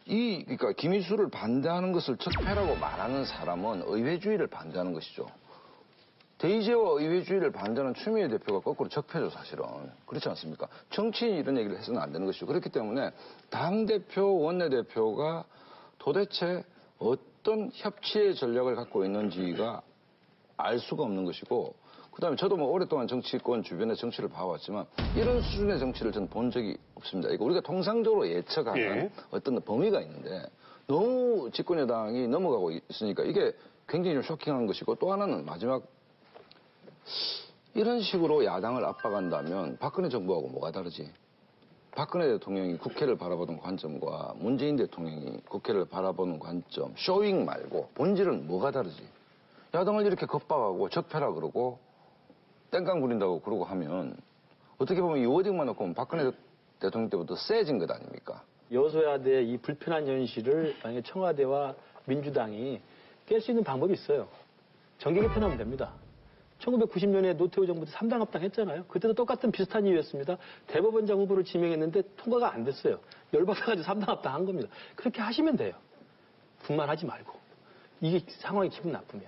그러니까 김일수를 반대하는 것을 적폐라고 말하는 사람은 의회주의를 반대하는 것이죠. 대의제와 의회주의를 반대하는 추미애 대표가 거꾸로 적폐죠, 사실은. 그렇지 않습니까? 정치인이 이런 얘기를 해서는 안 되는 것이죠. 그렇기 때문에 당대표, 원내대표가 도대체 어떤 협치의 전략을 갖고 있는지가 알 수가 없는 것이고, 그 다음에 저도 뭐 오랫동안 정치권 주변의 정치를 봐왔지만 이런 수준의 정치를 저는 본 적이 없습니다. 이거 우리가 통상적으로 예측하는 어떤 범위가 있는데 너무 집권 여당이 넘어가고 있으니까 이게 굉장히 좀 쇼킹한 것이고, 또 하나는 마지막 이런 식으로 야당을 압박한다면 박근혜 정부하고 뭐가 다르지? 박근혜 대통령이 국회를 바라보는 관점과 문재인 대통령이 국회를 바라보는 관점, 쇼잉 말고 본질은 뭐가 다르지? 야당을 이렇게 겁박하고 적폐라 그러고 땡깡 부린다고 그러고 하면 어떻게 보면 이 워딩만 놓고 보면 박근혜 대통령 때부터 세진 것 아닙니까? 여소야대의 이 불편한 현실을 만약에 청와대와 민주당이 깰 수 있는 방법이 있어요. 정계 개편하면 됩니다. 1990년에 노태우 정부 때 3당 합당했잖아요. 그때도 똑같은 비슷한 이유였습니다. 대법원장 후보를 지명했는데 통과가 안 됐어요. 열받아가지고 3당 합당한 겁니다. 그렇게 하시면 돼요. 분만하지 말고. 이게 상황이 기분 나쁘면.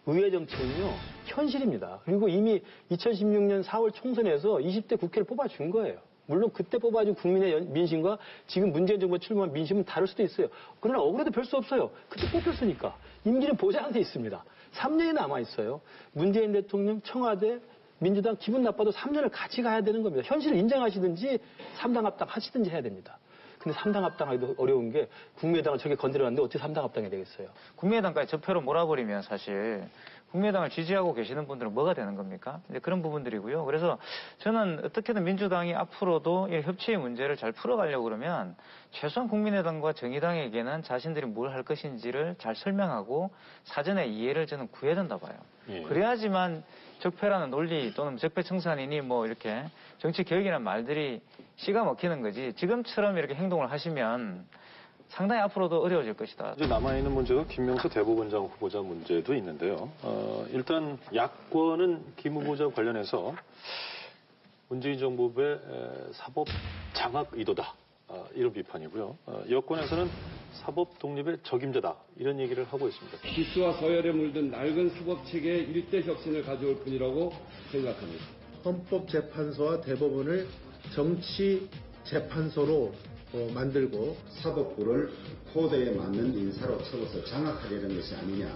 의회 정치는요, 현실입니다. 그리고 이미 2016년 4월 총선에서 20대 국회를 뽑아준 거예요. 물론 그때 뽑아준 국민의 민심과 지금 문재인 정부가 출범한 민심은 다를 수도 있어요. 그러나 억울해도 별 수 없어요. 그때 뽑혔으니까. 임기는 보장돼 있습니다. 3년이 남아있어요. 문재인 대통령, 청와대, 민주당 기분 나빠도 3년을 같이 가야 되는 겁니다. 현실을 인정하시든지 3당 합당 하시든지 해야 됩니다. 근데 3당 합당하기도 어려운 게 국민의당을 저게 건드렸는데 어떻게 3당 합당이 되겠어요? 국민의당까지 적폐로 몰아버리면 사실 국민의당을 지지하고 계시는 분들은 뭐가 되는 겁니까? 이제 그런 부분들이고요. 그래서 저는 어떻게든 민주당이 앞으로도 이 협치의 문제를 잘 풀어가려고 그러면 최소한 국민의당과 정의당에게는 자신들이 뭘 할 것인지를 잘 설명하고 사전에 이해를 저는 구해야 된다 봐요. 그래야지만 적폐라는 논리 또는 적폐청산이니 뭐 이렇게 정치 개혁이라는 말들이 씨가 먹히는 거지. 지금처럼 이렇게 행동을 하시면 상당히 앞으로도 어려워질 것이다. 이제 남아있는 문제가 김명수 대법원장 후보자 문제도 있는데요. 일단 야권은 김 후보자 관련해서 문재인 정부의 사법 장악 의도다. 이런 비판이고요. 여권에서는 사법 독립의 적임자다. 이런 얘기를 하고 있습니다. 기수와 서열에 물든 낡은 사법체계의 일대 혁신을 가져올 뿐이라고 생각합니다. 헌법재판소와 대법원을 정치 재판소로 만들고 사법부를 코드에 맞는 인사로 세워서 장악하려는 것이 아니냐.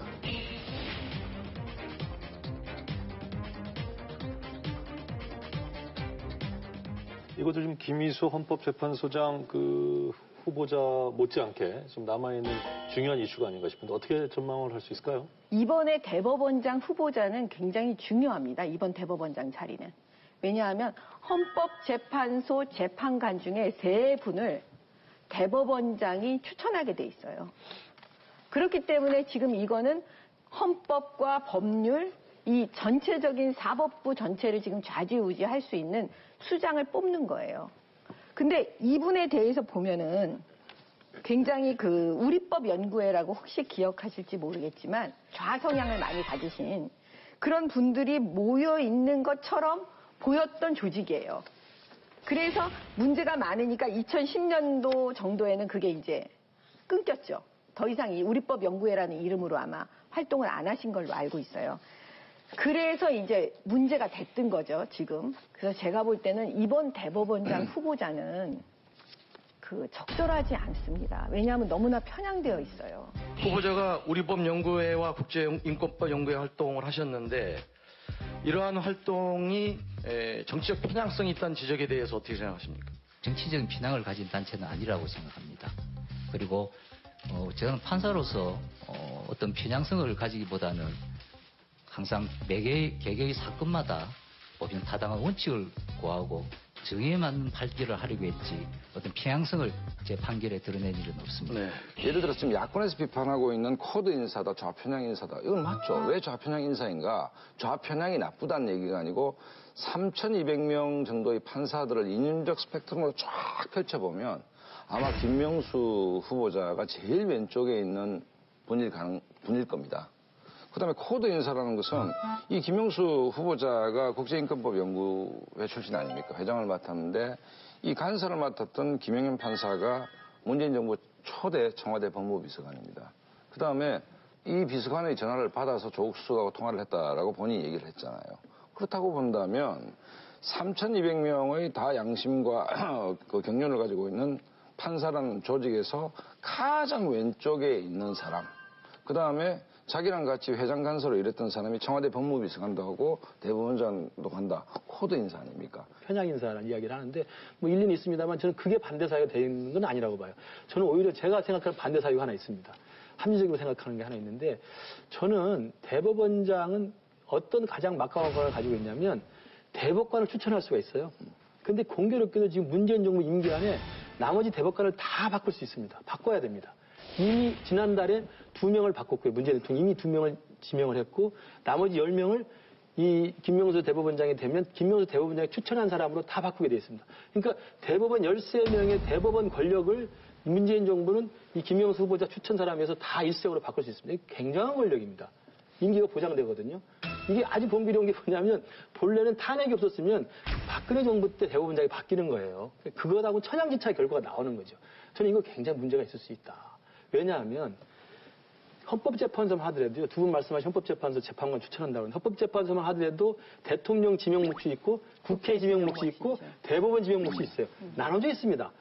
이것도 좀 김희수 헌법재판소장 후보자 못지않게 좀 남아있는 중요한 이슈가 아닌가 싶은데 어떻게 전망을 할 수 있을까요? 이번에 대법원장 후보자는 굉장히 중요합니다. 이번 대법원장 자리는. 왜냐하면 헌법재판소 재판관 중에 3분을 대법원장이 추천하게 돼 있어요. 그렇기 때문에 지금 이거는 헌법과 법률, 이 전체적인 사법부 전체를 지금 좌지우지할 수 있는 수장을 뽑는 거예요. 근데 이분에 대해서 보면은 굉장히 우리법연구회라고 혹시 기억하실지 모르겠지만 좌성향을 많이 가지신 그런 분들이 모여 있는 것처럼 보였던 조직이에요. 그래서 문제가 많으니까 2010년도 정도에는 그게 이제 끊겼죠. 더 이상 이 우리법연구회라는 이름으로 아마 활동을 안 하신 걸로 알고 있어요. 그래서 이제 문제가 됐던 거죠, 지금. 그래서 제가 볼 때는 이번 대법원장 후보자는 적절하지 않습니다. 왜냐하면 너무나 편향되어 있어요. 후보자가 우리법연구회와 국제인권법연구회 활동을 하셨는데 이러한 활동이 정치적 편향성이 있다는 지적에 대해서 어떻게 생각하십니까? 정치적인 편향을 가진 단체는 아니라고 생각합니다. 그리고 저는 판사로서 어떤 편향성을 가지기보다는 항상 개개의 사건마다 보면 타당한 원칙을 구하고 정의에 맞는 판결을 하려고 했지 어떤 편향성을 제 판결에 드러낸 일은 없습니다. 네. 예를 들어 지금 야권에서 비판하고 있는 코드 인사다, 좌편향 인사다. 이건 맞죠. 왜 좌편향 인사인가? 좌편향이 나쁘다는 얘기가 아니고 3,200명 정도의 판사들을 인륜적 스펙트럼으로 쫙 펼쳐보면 아마 김명수 후보자가 제일 왼쪽에 있는 분일 겁니다. 그다음에 코드 인사라는 것은 이 김명수 후보자가 국제인권법 연구회 출신 아닙니까? 회장을 맡았는데 이 간사를 맡았던 김영현 판사가 문재인 정부 초대 청와대 법무비서관입니다. 그다음에 이 비서관의 전화를 받아서 조국 수석하고 통화를 했다라고 본인이 얘기를 했잖아요. 그렇다고 본다면 3,200명의 다 양심과 그 경륜을 가지고 있는 판사라는 조직에서 가장 왼쪽에 있는 사람, 그 다음에 자기랑 같이 회장 간사로 일했던 사람이 청와대 법무비서관도 하고 대법원장도 한다. 코드 인사 아닙니까? 편향 인사라는 이야기를 하는데 뭐 일리는 있습니다만 저는 그게 반대 사유가 되는 건 아니라고 봐요. 저는 오히려 제가 생각하는 반대 사유가 하나 있습니다. 합리적으로 생각하는 게 하나 있는데 저는 대법원장은 어떤 가장 막강한 권한을 가지고 있냐면 대법관을 추천할 수가 있어요. 근데 공교롭게도 지금 문재인 정부 임기 안에 나머지 대법관을 다 바꿀 수 있습니다. 바꿔야 됩니다. 이미 지난달에 2명을 바꿨고요. 문재인 대통령이 이미 2명을 지명을 했고 나머지 10명을 이 김명수 대법원장이 되면 김명수 대법원장이 추천한 사람으로 다 바꾸게 되어 있습니다. 그러니까 대법원 13명의 대법원 권력을 문재인 정부는 이 김명수 후보자 추천 사람에서 다 일색으로 바꿀 수 있습니다. 이게 굉장한 권력입니다. 임기가 보장되거든요. 이게 아주 공교로운 게 뭐냐면 본래는 탄핵이 없었으면 박근혜 정부 때 대법원장이 바뀌는 거예요. 그것하고 천양지차의 결과가 나오는 거죠. 저는 이거 굉장히 문제가 있을 수 있다. 왜냐하면 헌법재판소만 하더라도요. 두 분 말씀하신 헌법재판소 재판관 추천한다고 하는 헌법재판소만 하더라도 대통령 지명 몫이 있고 국회 지명 몫이 있고 대법원 지명 몫이 있어요. 나눠져 있습니다.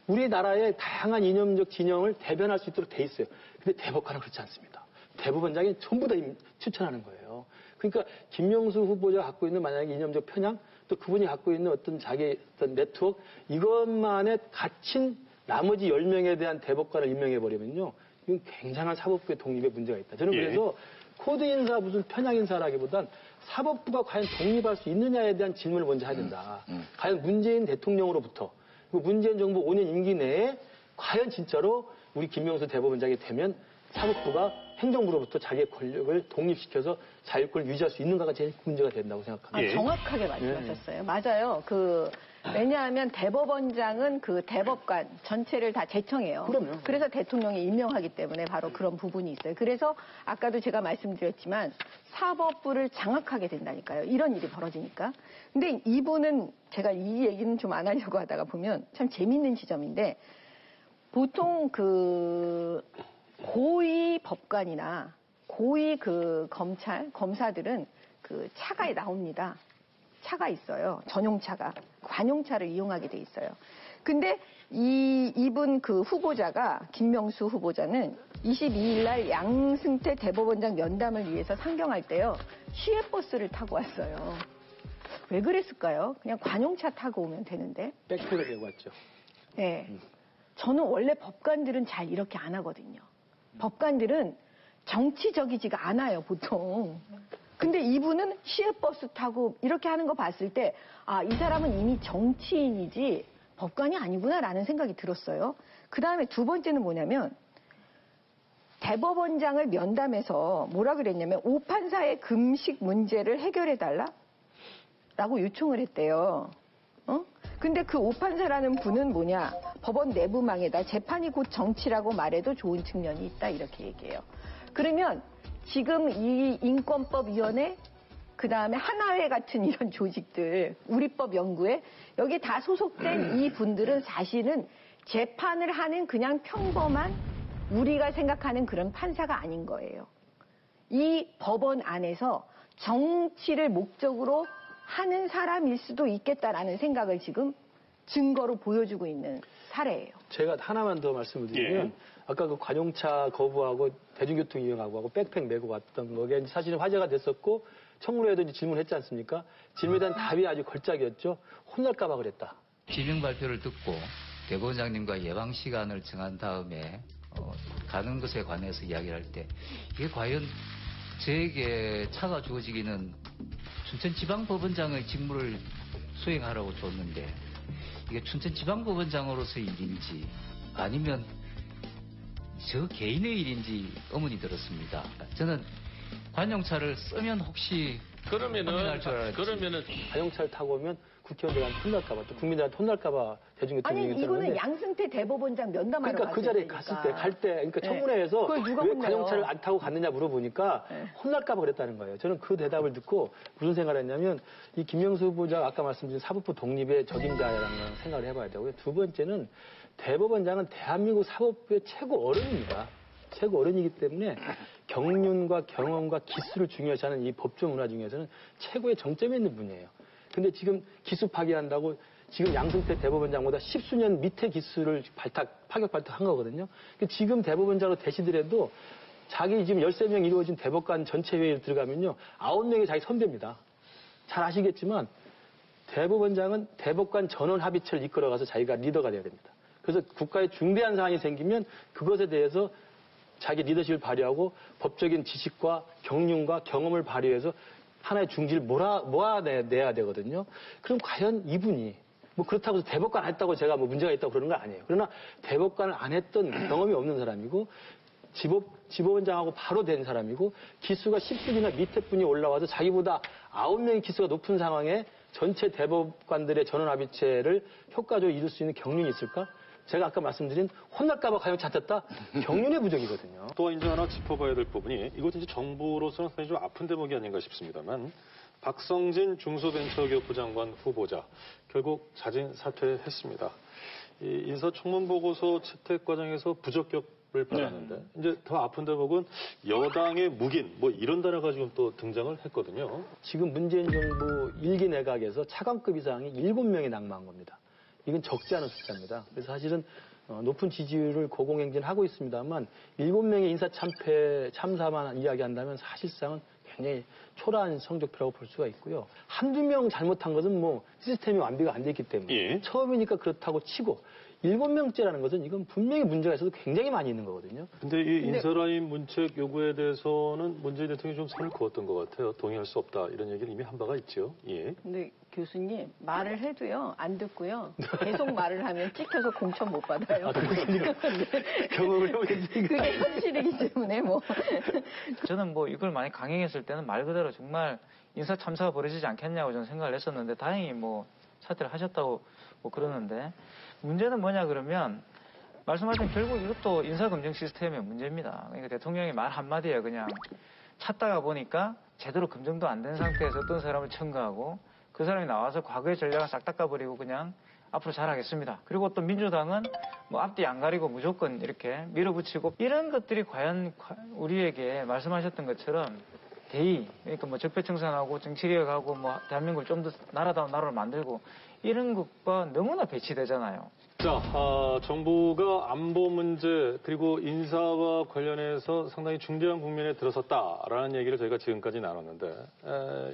우리나라의 다양한 이념적 진영을 대변할 수 있도록 돼 있어요. 근데 대법관은 그렇지 않습니다. 대법원장이 전부 다 추천하는 거예요. 그러니까 김명수 후보자가 갖고 있는 만약에 이념적 편향 또 그분이 갖고 있는 어떤 자기 어떤 네트워크 이것만에 갇힌 나머지 10명에 대한 대법관을 임명해버리면요. 이건 굉장한 사법부의 독립에 문제가 있다. 저는 그래서 코드 인사 무슨 편향 인사라기보단 사법부가 과연 독립할 수 있느냐에 대한 질문을 먼저 해야 된다. 과연 문재인 대통령으로부터 그리고 문재인 정부 5년 임기 내에 과연 진짜로 우리 김명수 대법원장이 되면 사법부가 행정부로부터 자기의 권력을 독립시켜서 자율권을 유지할 수 있는가가 제일 문제가 된다고 생각합니다. 정확하게 말씀하셨어요. 맞아요. 왜냐하면 대법원장은 그 대법관 전체를 다 제청해요. 그럼요. 그래서 대통령이 임명하기 때문에 바로 그런 부분이 있어요. 그래서 아까도 제가 말씀드렸지만 사법부를 장악하게 된다니까요. 이런 일이 벌어지니까. 근데 이분은 제가 이 얘기는 좀 안 하려고 하다가 보면 참 재밌는 지점인데 보통 고위 법관이나 고위 검사들은 차가 나옵니다. 차가 있어요. 전용차가. 관용차를 이용하게 돼 있어요. 근데 이분 후보자가, 김명수 후보자는 22일 날 양승태 대법원장 면담을 위해서 상경할 때요. 시외버스를 타고 왔어요. 왜 그랬을까요? 그냥 관용차 타고 오면 되는데. 백팩을 들고 왔죠. 네. 저는 원래 법관들은 잘 이렇게 안 하거든요. 법관들은 정치적이지가 않아요, 보통. 근데 이분은 시외버스 타고 이렇게 하는 거 봤을 때, 이 사람은 이미 정치인이지 법관이 아니구나라는 생각이 들었어요. 그 다음에 두 번째는 뭐냐면, 대법원장을 면담해서 뭐라 그랬냐면, 오판사의 금식 문제를 해결해달라? 라고 요청을 했대요. 근데 그 오판사라는 분은 뭐냐? 법원 내부망에다 재판이 곧 정치라고 말해도 좋은 측면이 있다 이렇게 얘기해요. 그러면 지금 이 인권법위원회 그다음에 하나회 같은 이런 조직들 우리법 연구회 여기 다 소속된 이 분들은 사실은 재판을 하는 그냥 평범한 우리가 생각하는 그런 판사가 아닌 거예요. 이 법원 안에서 정치를 목적으로 하는 사람일 수도 있겠다라는 생각을 지금 증거로 보여주고 있는 사례예요. 제가 하나만 더 말씀을 드리면 아까 그 관용차 거부하고 대중교통 이용하고 백팩 메고 왔던 거게 사실은 화제가 됐었고 청문회에도 이제 질문했지 않습니까? 질문에 대한 답이 아주 걸작이었죠. 혼날까 봐 그랬다. 지명 발표를 듣고 대법원장님과 예방 시간을 정한 다음에 가는 것에 관해서 이야기를 할 때 이게 과연 저에게 차가 주어지기는 춘천지방법원장의 직무를 수행하라고 줬는데 이게 춘천지방법원장으로서의 일인지 아니면 저 개인의 일인지 의문이 들었습니다. 저는 관용차를 쓰면 혹시 그러면은 관용차를 타고 오면 국회의원들한테 혼날까봐 또 국민들한테 혼날까봐 대중교통 아니 이거는 양승태 대법원장 면담하러 그러니까 그 자리에 갔을 때 그러니까 청문회에서 왜 관용차를 안 타고 갔느냐 물어보니까 혼날까봐 그랬다는 거예요. 저는 그 대답을 듣고 무슨 생각을 했냐면 이 김명수 후보자 아까 말씀드린 사법부 독립의 적임자라는 생각을 해봐야 되고요. 두 번째는 대법원장은 대한민국 사법부의 최고 어른입니다. 최고 어른이기 때문에 경륜과 경험과 기술을 중요시하는 이 법조 문화 중에서는 최고의 정점에 있는 분이에요. 근데 지금 기수 파기한다고 지금 양승태 대법원장보다 10수년 밑에 기수를 파격 발탁한 거거든요. 지금 대법원장으로 되시더라도 자기 지금 13명 이루어진 대법관 전체 회의에 들어가면요. 9명이 자기 선배입니다. 잘 아시겠지만 대법원장은 대법관 전원 합의체를 이끌어가서 자기가 리더가 돼야 됩니다. 그래서 국가에 중대한 사안이 생기면 그것에 대해서 자기 리더십을 발휘하고 법적인 지식과 경륜과 경험을 발휘해서 하나의 중지를 모아내야 되거든요. 그럼 과연 이분이 뭐 그렇다고 해서 대법관 안 했다고 제가 뭐 문제가 있다고 그러는 건 아니에요. 그러나 대법관을 안 했던 경험이 없는 사람이고 지법원장하고 바로 된 사람이고 기수가 10분이나 밑에 분이 올라와서 자기보다 9명의 기수가 높은 상황에 전체 대법관들의 전원합의체를 효과적으로 이룰 수 있는 경륜이 있을까? 제가 아까 말씀드린 혼날까봐 가용 찾았다? 경륜의 부족이거든요. 또 이제 하나 짚어봐야 될 부분이 이것은 이제 정부로서는 상당히 좀 아픈 대목이 아닌가 싶습니다만 박성진 중소벤처기업부 장관 후보자 결국 자진 사퇴했습니다. 이 인사청문보고서 채택 과정에서 부적격을 받았는데 이제 더 아픈 대목은 여당의 묵인 뭐 이런 단어가 지금 또 등장을 했거든요. 지금 문재인 정부 1기 내각에서 차관급 이상이 7명이 낙마한 겁니다. 이건 적지 않은 숫자입니다. 그래서 사실은 높은 지지율을 고공행진하고 있습니다만 7명의 인사 참사만 이야기한다면 사실상은 굉장히 초라한 성적표라고 볼 수가 있고요. 한두 명 잘못한 것은 뭐 시스템이 완비가 안 돼 있기 때문에 처음이니까 그렇다고 치고 7명째라는 것은 이건 분명히 문제가 있어도 굉장히 많이 있는 거거든요. 근데 이 인사라인 문책 요구에 대해서는 문재인 대통령이 좀 선을 그었던 것 같아요. 동의할 수 없다 이런 얘기를 이미 한 바가 있죠. 예. 근데 교수님 말을 해도요 안 듣고요 계속 말을 하면 찍혀서 공천 못 받아요. 경험을 해보겠지. 그게 현실이기 때문에 뭐. 저는 뭐 이걸 많이 강행했을 때는 말 그대로 정말 인사 참사가 벌어지지 않겠냐고 저는 생각을 했었는데 다행히 뭐 사퇴를 하셨다고 뭐 그러는데 문제는 뭐냐 그러면 말씀하신 결국 이것도 인사검증 시스템의 문제입니다. 그러니까 대통령이 말 한마디에 그냥 찾다가 보니까 제대로 검증도 안 된 상태에서 어떤 사람을 청구하고 그 사람이 나와서 과거의 전략을 싹 닦아버리고 그냥 앞으로 잘하겠습니다. 그리고 또 민주당은 뭐 앞뒤 안 가리고 무조건 이렇게 밀어붙이고 이런 것들이 과연 우리에게 말씀하셨던 것처럼 대의, 그러니까 뭐 적폐청산하고 정치개혁하고 뭐 대한민국을 좀 더 나라다운 나라를 만들고 이런 것과 너무나 배치되잖아요. 자, 정부가 안보 문제 그리고 인사와 관련해서 상당히 중대한 국면에 들어섰다라는 얘기를 저희가 지금까지 나눴는데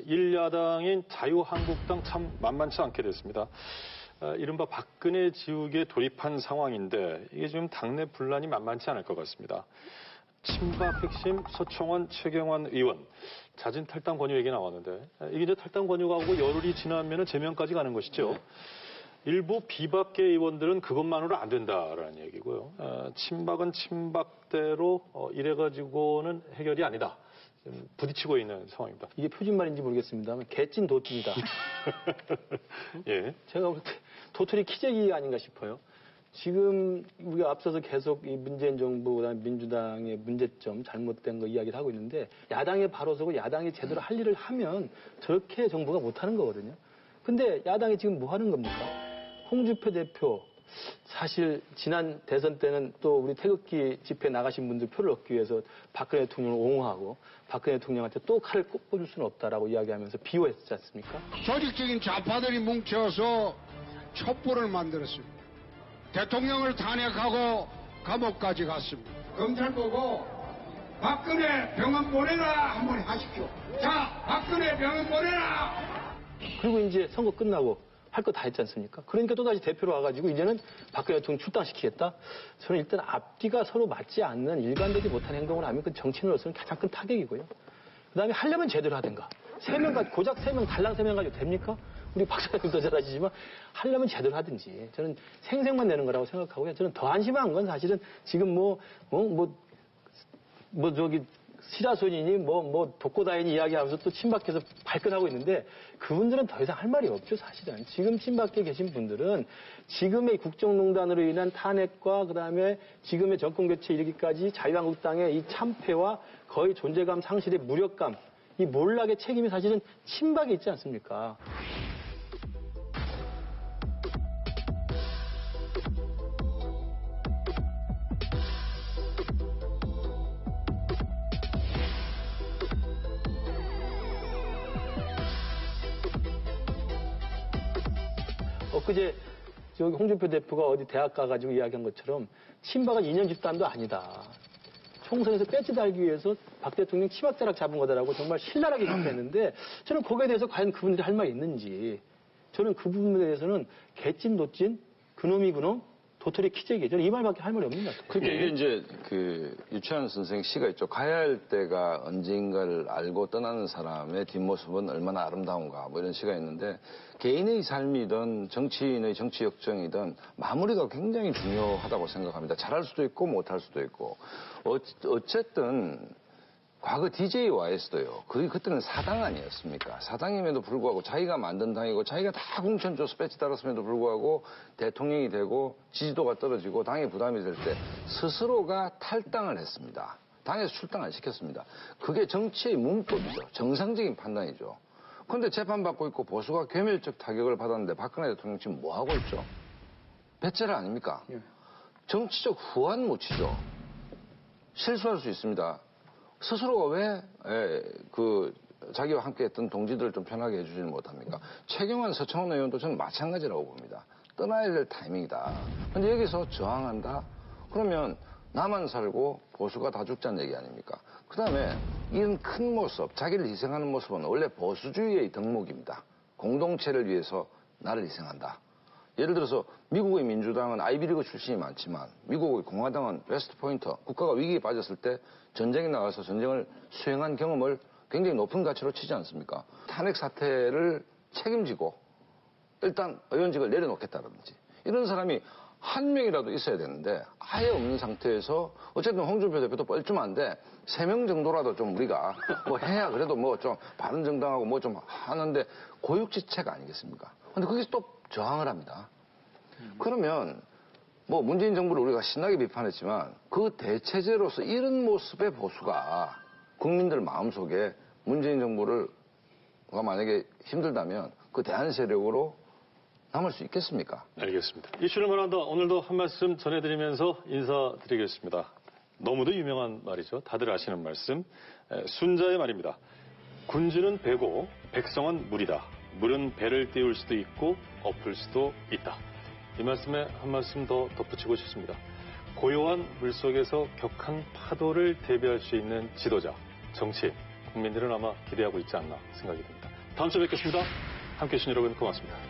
1야당인 자유한국당 참 만만치 않게 됐습니다. 이른바 박근혜 지우개에 돌입한 상황인데 이게 지금 당내 분란이 만만치 않을 것 같습니다. 친박 핵심 서청원, 최경환 의원 자진 탈당 권유 얘기 나왔는데 이게 이제 탈당 권유가 오고 열흘이 지나면 제명까지 가는 것이죠. 일부 비박계 의원들은 그것만으로 안 된다라는 얘기고요. 친박은 친박대로 이래가지고는 해결이 아니다. 부딪히고 있는 상황입니다. 이게 표준말인지 모르겠습니다만 개찐 도토리다. 예. 제가 볼 때 도토리 키재기 아닌가 싶어요. 지금 우리가 앞서서 계속 이 문재인 정부 그다음에 민주당의 문제점 잘못된 거 이야기를 하고 있는데 야당의 바로 서고 야당이 제대로 할 일을 하면 저렇게 정부가 못하는 거거든요. 근데 야당이 지금 뭐 하는 겁니까? 홍준표 대표 사실 지난 대선 때는 또 우리 태극기 집회 나가신 분들 표를 얻기 위해서 박근혜 대통령을 옹호하고 박근혜 대통령한테 또 칼을 꽂을 수는 없다라고 이야기하면서 비호했지 않습니까? 조직적인 좌파들이 뭉쳐서 촛불을 만들었습니다. 대통령을 탄핵하고 감옥까지 갔습니다. 검찰 보고 박근혜 병원 보내라 한번 하십시오. 자, 박근혜 병원 보내라. 그리고 이제 선거 끝나고 할 거 다 했지 않습니까? 그러니까 또다시 대표로 와가지고 이제는 박근혜 대통령 출당시키겠다? 저는 일단 앞뒤가 서로 맞지 않는 일관되지 못한 행동을 하면 그 정치인으로서는 가장 큰 타격이고요. 그 다음에 하려면 제대로 하든가. 고작 3명, 달랑 3명 가지고 됩니까? 우리 박사님도 잘 아시지만 하려면 제대로 하든지. 저는 생색만 내는 거라고 생각하고요. 저는 더 안심한 건 사실은 지금 시라소니니 독고다이니 이야기하면서 또 친박해서 발끈하고 있는데 그분들은 더 이상 할 말이 없죠, 사실은. 지금 친박계 계신 분들은 지금의 국정농단으로 인한 탄핵과 그다음에 지금의 정권교체 이르기까지 자유한국당의 이 참패와 거의 존재감 상실의 무력감, 이 몰락의 책임이 사실은 친박에 있지 않습니까? 엊그제 저기 홍준표 대표가 어디 대학 가가지고 이야기한 것처럼 친박은 이념 집단도 아니다. 총선에서 배지 달기 위해서 박 대통령 치박자락 잡은 거다라고 정말 신랄하게 비판했는데 저는 거기에 대해서 과연 그분들이 할 말이 있는지 저는 그 부분에 대해서는 개찐 노찐 그놈이 그놈 도토리 키재기 저는 이 말밖에 할 말이 없는 것 같아요. 그러니까 이게 이제 그 유치한 선생 시가 있죠. 가야 할 때가 언젠가를 알고 떠나는 사람의 뒷모습은 얼마나 아름다운가 뭐 이런 시가 있는데 개인의 삶이든 정치인의 정치 역정이든 마무리가 굉장히 중요하다고 생각합니다. 잘할 수도 있고 못할 수도 있고 어쨌든 과거 DJYS도요. 그때는 사당 아니었습니까? 사당임에도 불구하고 자기가 만든 당이고 자기가 다 공천줘서 배치 달았음에도 불구하고 대통령이 되고 지지도가 떨어지고 당의 부담이 될 때 스스로가 탈당을 했습니다. 당에서 출당 안 시켰습니다. 그게 정치의 문법이죠. 정상적인 판단이죠. 그런데 재판받고 있고 보수가 괴멸적 타격을 받았는데 박근혜 대통령 지금 뭐 하고 있죠? 배째라 아닙니까? 정치적 후한 묻히죠. 실수할 수 있습니다. 스스로가 왜 자기와 함께 했던 동지들을 좀 편하게 해주지는 못합니까? 최경환, 서청원 의원도 저는 마찬가지라고 봅니다. 떠나야 될 타이밍이다. 근데 여기서 저항한다? 그러면 나만 살고 보수가 다 죽자는 얘기 아닙니까? 그 다음에 이런 큰 모습, 자기를 희생하는 모습은 원래 보수주의의 덕목입니다. 공동체를 위해서 나를 희생한다. 예를 들어서 미국의 민주당은 아이비리그 출신이 많지만 미국의 공화당은 웨스트포인트, 국가가 위기에 빠졌을 때 전쟁에 나가서 전쟁을 수행한 경험을 굉장히 높은 가치로 치지 않습니까? 탄핵 사태를 책임지고 일단 의원직을 내려놓겠다든지 이런 사람이 한 명이라도 있어야 되는데 아예 없는 상태에서 어쨌든 홍준표 대표도 뻘쭘한데 3명 정도라도 좀 우리가 뭐 해야 그래도 뭐 좀 바른정당하고 뭐 좀 하는데 고육지책 아니겠습니까? 근데 거기서 또 저항을 합니다. 그러면 뭐 문재인 정부를 우리가 신나게 비판했지만 그 대체제로서 이런 모습의 보수가 국민들 마음속에 문재인 정부가 만약에 힘들다면 그 대안 세력으로 남을 수 있겠습니까? 알겠습니다. 이슈를 말한다. 오늘도 한 말씀 전해드리면서 인사드리겠습니다. 너무도 유명한 말이죠. 다들 아시는 말씀. 순자의 말입니다. 군주는 배고 백성은 물이다. 물은 배를 띄울 수도 있고 엎을 수도 있다. 이 말씀에 한 말씀 더 덧붙이고 싶습니다. 고요한 물속에서 격한 파도를 대비할 수 있는 지도자, 정치인, 국민들은 아마 기대하고 있지 않나 생각이 듭니다. 다음 주에 뵙겠습니다. 함께해 주신 여러분 고맙습니다.